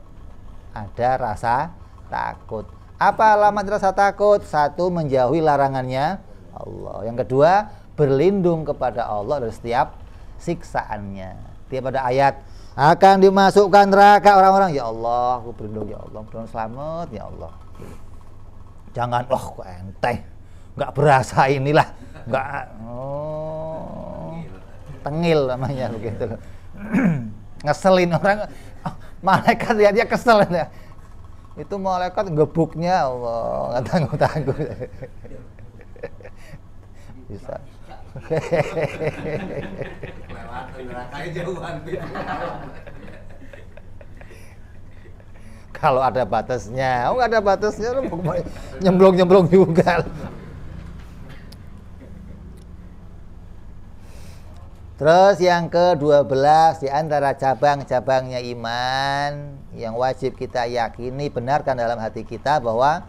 ada rasa takut. Apa alamat rasa takut? Satu, menjauhi larangannya Allah. Yang kedua, berlindung kepada Allah dari setiap siksaannya. Tiap ada ayat akan dimasukkan neraka orang-orang, ya Allah, aku berlindung, ya Allah, mudah-mudahan selamat, ya Allah. Jangan, kok enteng, nggak berasa inilah, nggak, tengil namanya begitu. Ngeselin orang, malaikat lihat dia kesel. Itu malaikat gebuknya Allah, nggak tanggung-tanggung. Bisa. Kalau ada batasnya, nggak ada batasnya, nyemplung juga. Terus yang ke-12 di antara cabang-cabangnya iman yang wajib kita yakini, benarkan dalam hati kita bahwa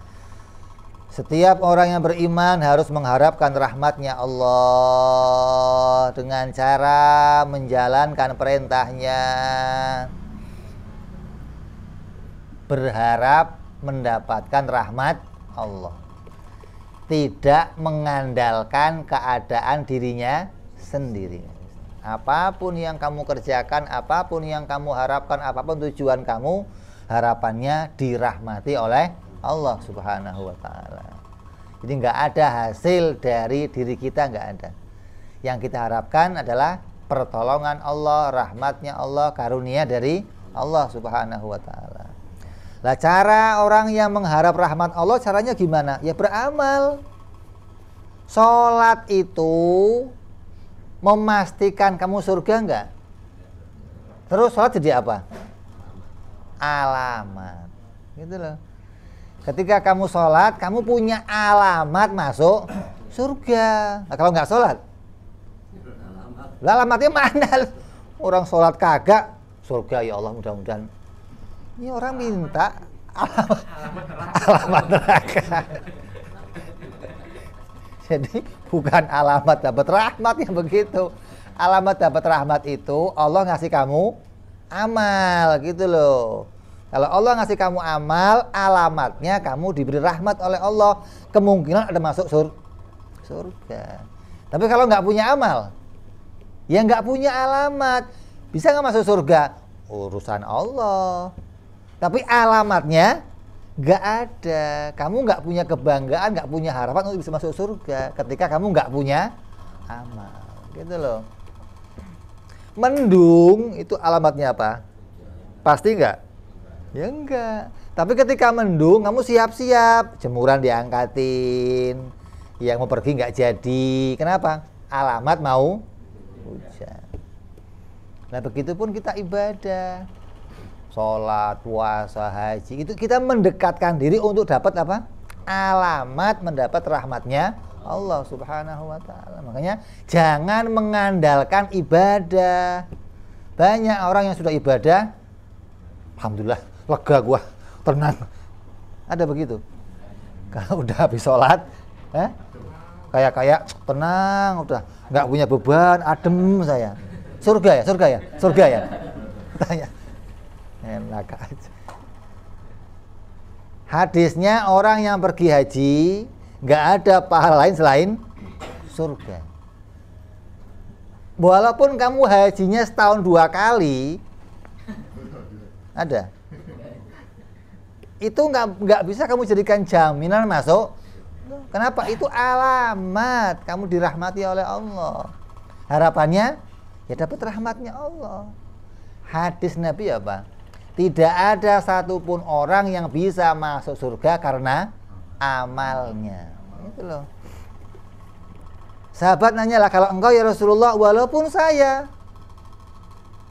setiap orang yang beriman harus mengharapkan rahmatnya Allah dengan cara menjalankan perintahnya, berharap mendapatkan rahmat Allah, tidak mengandalkan keadaan dirinya sendiri. Apapun yang kamu kerjakan, apapun yang kamu harapkan, apapun tujuan kamu, harapannya dirahmati oleh Allah Subhanahu wa ta'ala. Jadi nggak ada hasil dari diri kita, nggak ada. Yang kita harapkan adalah pertolongan Allah, rahmatnya Allah, karunia dari Allah Subhanahu wa ta'ala. Lah cara orang yang mengharap rahmat Allah caranya gimana? Ya beramal. Sholat itu memastikan kamu surga enggak? Terus sholat jadi apa? Alamat. Gitu loh. Ketika kamu sholat, kamu punya alamat masuk surga. Nah, kalau nggak sholat, alamatnya mana? Orang sholat kagak, surga ya Allah mudah-mudahan. Ini orang minta alamat neraka. Jadi bukan alamat dapat rahmat yang begitu. Alamat dapat rahmat itu Allah ngasih kamu amal gitu loh. Kalau Allah ngasih kamu amal, alamatnya kamu diberi rahmat oleh Allah, kemungkinan ada masuk surga. Tapi kalau nggak punya amal, ya nggak punya alamat, bisa nggak masuk surga? Urusan Allah. Tapi alamatnya nggak ada. Kamu nggak punya kebanggaan, nggak punya harapan untuk bisa masuk surga ketika kamu nggak punya amal, gitu loh. Mendung itu alamatnya apa? Pasti nggak? Ya enggak. Tapi ketika mendung, kamu siap-siap, jemuran diangkatin, yang mau pergi nggak jadi. Kenapa? Alamat mau hujan. Nah begitupun kita ibadah, sholat, puasa, haji, itu kita mendekatkan diri untuk dapat apa? Alamat mendapat rahmatnya Allah Subhanahu wa ta'ala. Makanya jangan mengandalkan ibadah. Banyak orang yang sudah ibadah, alhamdulillah, lega gua, tenang. Ada begitu? Kalau udah habis sholat, kayak tenang, udah nggak punya beban, adem saya. Surga ya. Tanya. Enak aja. Hadisnya orang yang pergi haji nggak ada pahala lain selain surga. Walaupun kamu hajinya setahun 2 kali, ada. Itu nggak bisa kamu jadikan jaminan masuk. Kenapa? Itu alamat kamu dirahmati oleh Allah. Harapannya ya dapat rahmatnya Allah. Hadis Nabi apa? Tidak ada satupun orang yang bisa masuk surga karena amalnya. Itu loh. Sahabat nanyalah, kalau engkau ya Rasulullah, walaupun saya,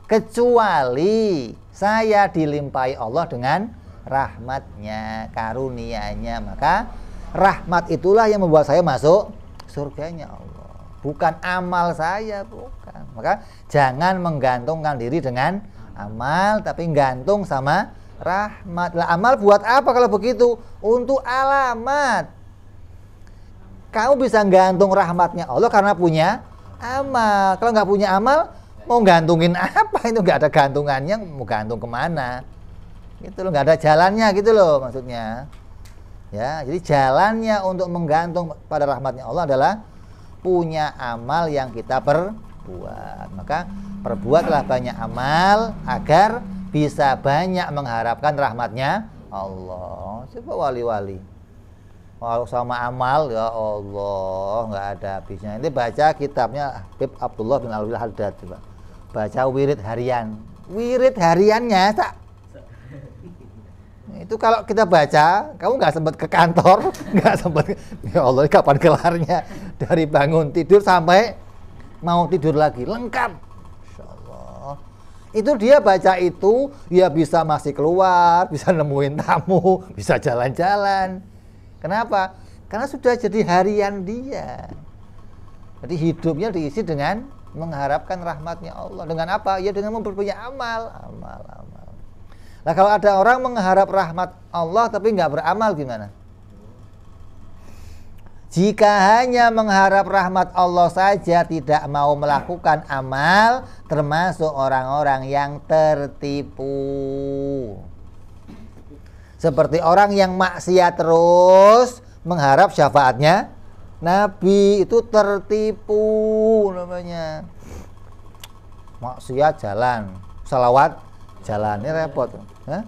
kecuali saya dilimpahi Allah dengan rahmatnya, karunia-Nya, maka rahmat itulah yang membuat saya masuk surganya Allah, bukan amal saya, bukan. Maka jangan menggantungkan diri dengan amal, tapi gantung sama rahmat. Lah amal buat apa kalau begitu? Untuk alamat. Kamu bisa gantung rahmatnya Allah karena punya amal. Kalau nggak punya amal, mau gantungin apa? Itu nggak ada gantungannya, mau gantung kemana? Gitu loh, nggak ada jalannya gitu loh maksudnya. Ya, jadi jalannya untuk menggantung pada rahmatnya Allah adalah punya amal yang kita perbuat. Maka perbuatlah banyak amal agar bisa banyak mengharapkan rahmatnya Allah. Coba wali-wali, walau sama amal ya Allah nggak ada habisnya. Ini baca kitabnya Habib Abdullah bin Alwi Haddad, coba baca wirid harian. Wirid hariannya tak Itu kalau kita baca, kamu nggak sempat ke kantor, nggak sempat, ya Allah kapan kelarnya, dari bangun tidur sampai mau tidur lagi, lengkap. Insya Allah. Itu dia baca itu, ya bisa masih keluar, bisa nemuin tamu, bisa jalan-jalan. Kenapa? Karena sudah jadi harian dia. Jadi hidupnya diisi dengan mengharapkan rahmatnya Allah. Dengan apa? Ya dengan memperbanyak amal. Nah kalau ada orang mengharap rahmat Allah tapi nggak beramal gimana? Jika hanya mengharap rahmat Allah saja tidak mau melakukan amal, termasuk orang-orang yang tertipu. Seperti orang yang maksiat terus mengharap syafaatnya Nabi, itu tertipu namanya. Maksiat jalan, salawat jalan, ini repot. Hah?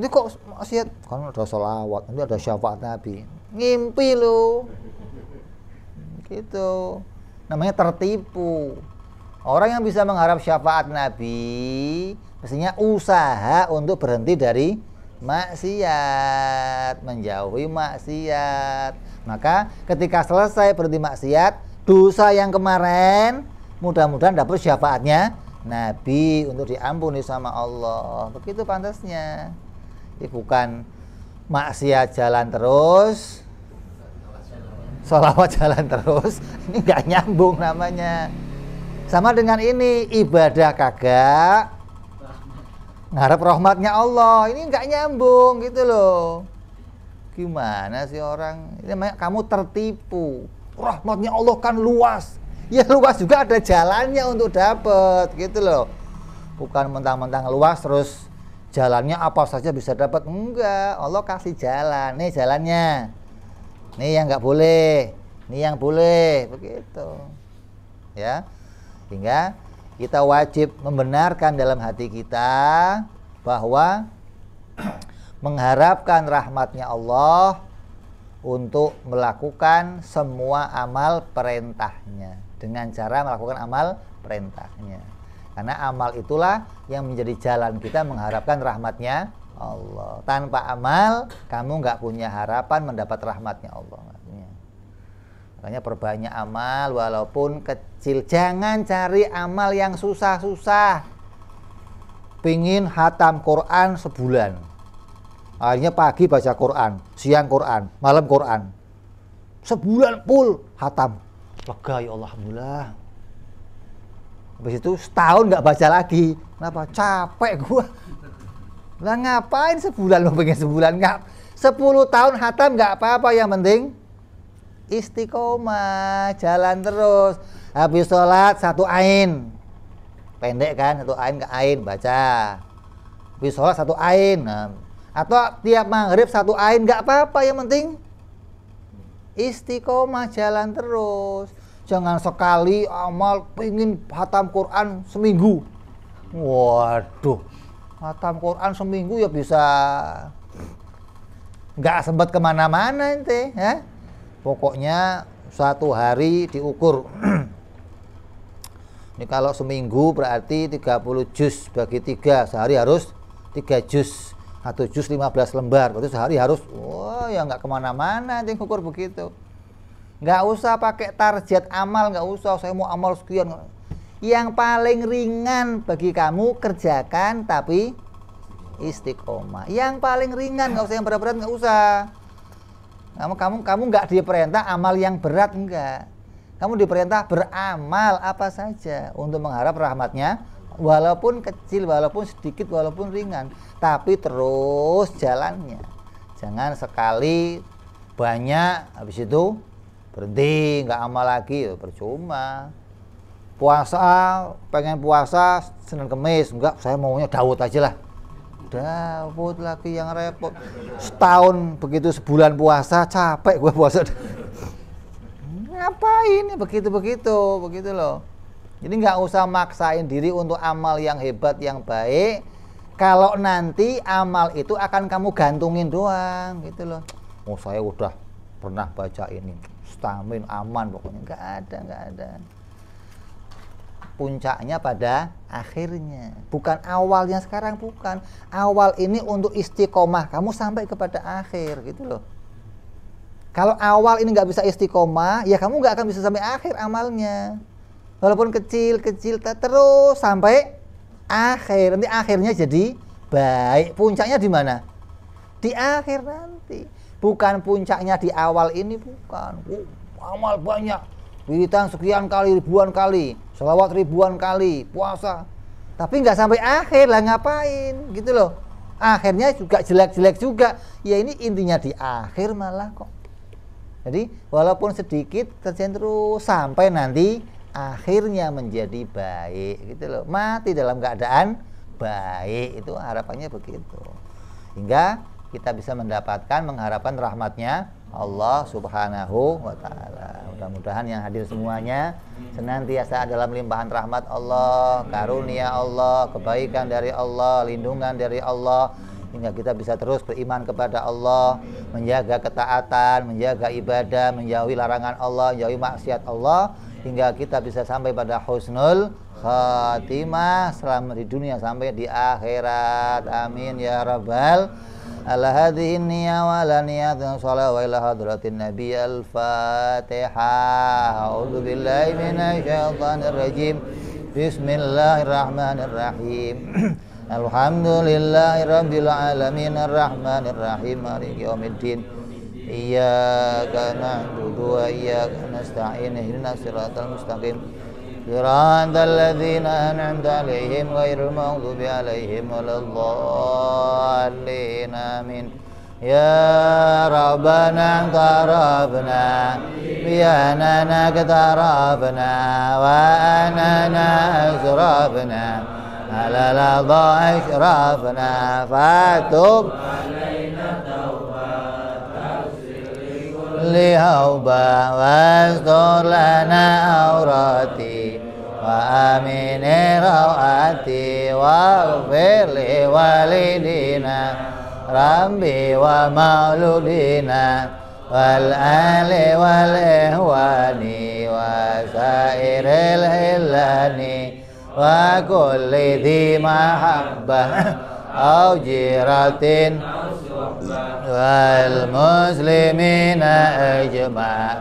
Ini kok maksiat? Kan ada salawat, nanti ada syafaat Nabi. Ngimpi lu. Gitu. Namanya tertipu. Orang yang bisa mengharap syafaat Nabi mestinya usaha untuk berhenti dari maksiat, menjauhi maksiat. Maka ketika selesai berhenti maksiat, dosa yang kemarin mudah-mudahan dapat syafaatnya Nabi untuk diampuni sama Allah. Begitu pantasnya. Ini bukan maksiat jalan terus, sholawat jalan terus. Ini nggak nyambung namanya. Sama dengan ini, ibadah kagak, ngarep rahmatnya Allah. Ini nggak nyambung gitu loh. Gimana sih orang? Ini namanya kamu tertipu. Rahmatnya Allah kan luas. Ya luas juga ada jalannya untuk dapat gitu loh. Bukan mentang-mentang luas terus jalannya apa saja bisa dapat. Enggak, Allah kasih jalan. Nih jalannya. Nih yang nggak boleh, nih yang boleh, begitu. Ya. Sehingga kita wajib membenarkan dalam hati kita bahwa mengharapkan rahmatnya Allah untuk melakukan semua amal perintahnya dengan cara melakukan amal perintahnya. Karena amal itulah yang menjadi jalan kita mengharapkan rahmatnya Allah. Tanpa amal kamu nggak punya harapan mendapat rahmatnya Allah. Makanya perbanyak amal walaupun kecil. Jangan cari amal yang susah-susah. Pingin hatam Quran sebulan, akhirnya pagi baca Quran, siang Quran, malam Quran, sebulan full hatam. Lega ya Allah, alhamdulillah. Habis itu setahun nggak baca lagi. Kenapa? Capek gua. Lah ngapain sebulan, lo pengen sebulan? Nggak, 10 tahun hatam nggak apa-apa, yang penting istiqomah, jalan terus. Habis sholat 1 ain, pendek kan, 1 ain ke ain baca. Habis sholat 1 ain, nah. Atau tiap maghrib 1 ain, nggak apa-apa, yang penting istiqomah, jalan terus. Jangan sekali amal pengen hatam Quran seminggu. Waduh, hatam Quran seminggu ya bisa nggak sempat kemana-mana ente, ya. Pokoknya 1 hari diukur. Ini kalau seminggu berarti 30 juz bagi 3, sehari harus 3 juz. 1 juz 15 lembar, berarti sehari harus, wah ya nggak kemana-mana ente ukur begitu. Nggak usah pakai target amal, nggak usah saya mau amal sekian. Yang paling ringan bagi kamu kerjakan tapi istiqomah. Yang paling ringan, nggak usah yang berat-berat, nggak usah. Kamu nggak diperintah amal yang berat, enggak. Kamu diperintah beramal apa saja untuk mengharap rahmatnya, walaupun kecil, walaupun sedikit, walaupun ringan, tapi terus jalannya. Jangan sekali banyak habis itu berhenti, nggak amal lagi, ya percuma. Puasa, pengen puasa Senin Kemis, enggak, saya maunya Daud aja lah. Daud lagi yang repot. Setahun begitu, sebulan puasa, capek gue puasa. Ngapain begitu loh. Jadi nggak usah maksain diri untuk amal yang hebat, yang baik. Kalau nanti amal itu akan kamu gantungin doang, gitu loh. Oh saya udah pernah baca ini, stamin, aman pokoknya. Nggak ada. puncaknya pada akhirnya, bukan awalnya. Sekarang bukan awal, ini untuk istiqomah kamu sampai kepada akhir gitu loh. Kalau awal ini nggak bisa istiqomah, ya kamu nggak akan bisa sampai akhir amalnya, walaupun kecil terus sampai akhir. Nanti akhirnya jadi baik. Puncaknya di mana? Di akhir nanti, bukan puncaknya di awal ini, bukan. Amal banyak, wiridang sekian kali, ribuan kali, sholawat ribuan kali, puasa, tapi nggak sampai akhir. Lah ngapain gitu loh. Akhirnya juga jelek-jelek juga. Ya ini intinya di akhir malah kok. Jadi walaupun sedikit kerjain terus sampai nanti akhirnya menjadi baik gitu loh. Mati dalam keadaan baik, itu harapannya begitu. Hingga kita bisa mendapatkan, mengharapkan rahmatnya Allah Subhanahu wa ta'ala. Mudah-mudahan yang hadir semuanya senantiasa dalam limpahan rahmat Allah, karunia Allah, kebaikan dari Allah, lindungan dari Allah, hingga kita bisa terus beriman kepada Allah, menjaga ketaatan, menjaga ibadah, menjauhi larangan Allah, menjauhi maksiat Allah, hingga kita bisa sampai pada husnul khatimah selama di dunia sampai di akhirat. Amin ya rabbal ala hadhihi niyya wa ala niyatin shalah wa ila hadratin nabi al-fatihah. A'udzu billahi minasy syaithanir rajim. Bismillahirrahmanirrahim. Alhamdulillahi rabbil alamin arrahmanir rahim maliki yaumiddin. Iyyaka na'budu wa iyyaka nasta'in ihdinas siratal mustaqim. Siratal ladzina an'amta 'alaihim ghairil maghdubi 'alaihim waladdallin. Amin. Ya Rabbana tarabna bi'anana katarabna wa anana asrabna ala ladha ashrafna fatub lihauba wastur lana aurati wa amini rawati wa firli walidina Rabbi wa mauludina wal ali wal ihwani wa sairil hilani wa kulli dhi mahabbah au jiratin wal muslimina ajma'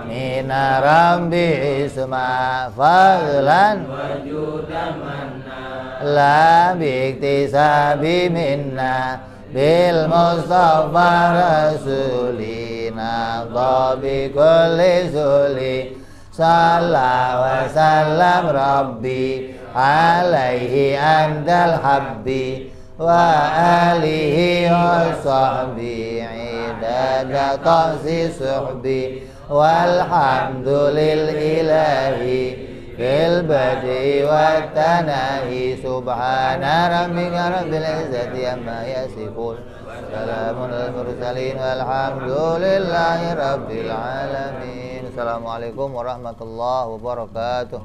mina rabbi isma fadlan wajudan manna la biktisabi minna bil mustafa rasulina dhabi kulli suli salla wa sallam rabbi alaihi andal habbi wa alihi wa sahbi idada tasi suhbi walhamdulil ilahi fil badi wa tanahi subhana rabbika rabbil izzati amma yasifun salamun al mursalin walhamdulillahi rabbil alamin. Assalamualaikum warahmatullahi wabarakatuh.